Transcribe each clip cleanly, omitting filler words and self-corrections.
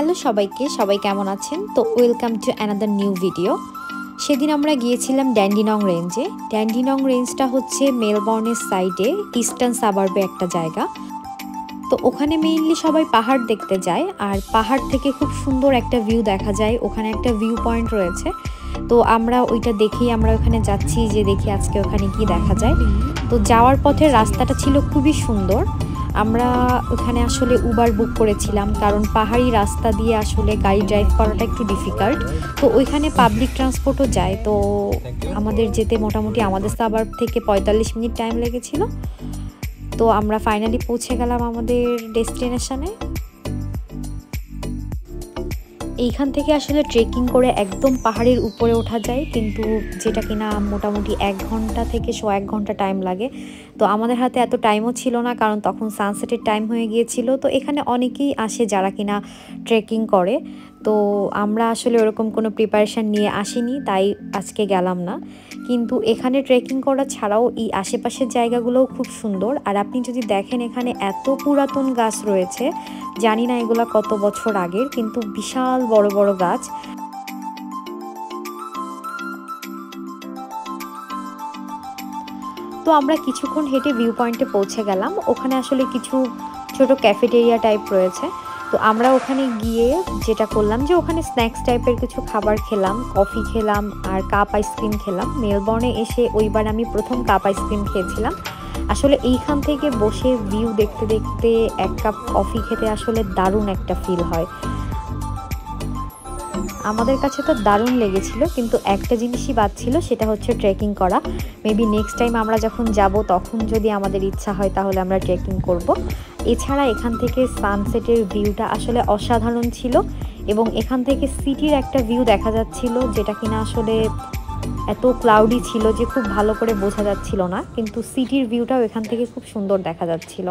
Hello সবাইকে, সবাই কেমন আছেন? তো welcome to another new video. সেদিন আমরা গিয়েছিলাম ড্যান্ডিনং রেঞ্জে। ড্যান্ডিনং রেঞ্জটা হচ্ছে মেলবোর্নের সাইডে ইস্টার্ন সাবার্বে একটা জায়গা। তো ওখানে মেইনলি সবাই পাহাড় দেখতে যায়, আর পাহাড় থেকে খুব সুন্দর একটা ভিউ দেখা যায়। ওখানে একটা ভিউ পয়েন্ট রয়েছে, তো আমরা ওইটা দেখেই আমরা ওখানে যাচ্ছি যে দেখি আজকে ওখানে কি দেখা যায়। তো যাওয়ার পথে রাস্তাটা ছিল খুবই সুন্দর। আমরা ওখানে আসলে উবার বুক করেছিলাম, কারণ পাহাড়ি রাস্তা দিয়ে আসলে গাড়ি ড্রাইভ করাটা একটু ডিফিকাল্ট। তো ওইখানে পাবলিক ট্রান্সপোর্টও যায়। তো আমাদের যেতে মোটামুটি আমাদের সাবার্ব থেকে 45 মিনিট টাইম লেগেছিল। তো আমরা ফাইনালি পৌঁছে গেলাম আমাদের ডেস্টিনেশনে। এইখান থেকে আসলে ট্রেকিং করে একদম পাহাড়ের উপরে ওঠা যায়, কিন্তু যেটা কিনা মোটামুটি 1 ঘন্টা থেকে 1.5 ঘন্টা টাইম লাগে। তো আমাদের হাতে এত টাইমও ছিল না, কারণ তখন সানসেটের টাইম হয়ে গিয়েছিল। তো এখানে অনেকেই আসে যারা কিনা ট্রেকিং করে। তো আমরা আসলে ওরকম কোনো প্রিপারেশান নিয়ে আসিনি, তাই আজকে গেলাম না। কিন্তু এখানে ট্রেকিং করা ছাড়াও এই আশেপাশের জায়গাগুলোও খুব সুন্দর। আর আপনি যদি দেখেন, এখানে এত পুরাতন গাছ রয়েছে, জানি না এগুলা কত বছর আগের, কিন্তু বিশাল বড় বড় গাছ। তো আমরা কিছুক্ষণ হেঁটে ভিউ পয়েন্টে পৌঁছে গেলাম। ওখানে আসলে কিছু ছোট ক্যাফেটেরিয়া টাইপ রয়েছে। তো আমরা ওখানে গিয়ে যেটা করলাম যে ওখানে স্ন্যাক্স টাইপের কিছু খাবার খেলাম, কফি খেলাম আর কাপ আইসক্রিম খেলাম। মেলবোর্নে এসে ওইবার আমি প্রথম কাপ আইসক্রিম খেয়েছিলাম। আসলে এইখান থেকে বসে ভিউ দেখতে দেখতে 1 কাপ কফি খেতে আসলে দারুণ একটা ফিল হয়। আমাদের কাছে তো দারুণ লেগেছিল, কিন্তু একটা জিনিসই বাদ ছিল, সেটা হচ্ছে ট্রেকিং করা। মেবি নেক্সট টাইম আমরা যখন যাব তখন যদি আমাদের ইচ্ছা হয় তাহলে আমরা ট্রেকিং করব। এছাড়া এখান থেকে সানসেটের ভিউটা আসলে অসাধারণ ছিল, এবং এখান থেকে সিটির একটা ভিউ দেখা যাচ্ছিল, যেটা কিনা আসলে এত ক্লাউডি ছিল যে খুব ভালো করে বোঝা যাচ্ছিল না, কিন্তু সিটির ভিউটাও এখান থেকে খুব সুন্দর দেখা যাচ্ছিল।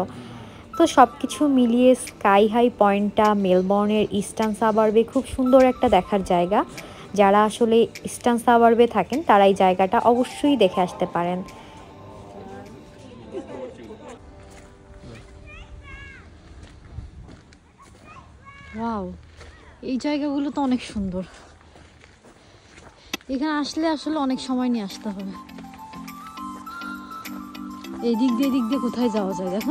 তো সব কিছু মিলিয়ে স্কাই হাই পয়েন্টটা মেলবোর্নের ইস্টার্ন সাবার্বে খুব সুন্দর একটা দেখার জায়গা। যারা আসলে ইস্টার্ন সাবার্বে থাকেন তারা এই জায়গাটা অবশ্যই দেখে আসতে পারেন। ওয়াও, এই জায়গাগুলো তো অনেক সুন্দর। এখানে আসলে আসলে অনেক সময় নিয়ে আসতে হবে। এই দিক দিয়ে কোথায় যাওয়া যায় দেখো।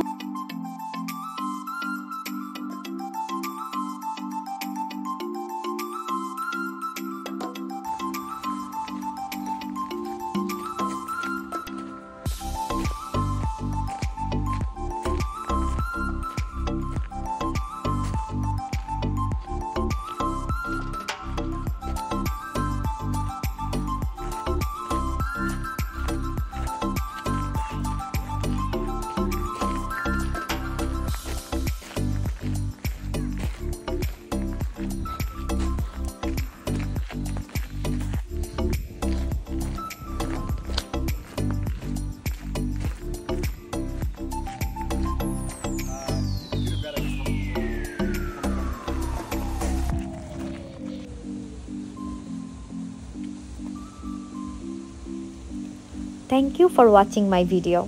Thank you for watching my video.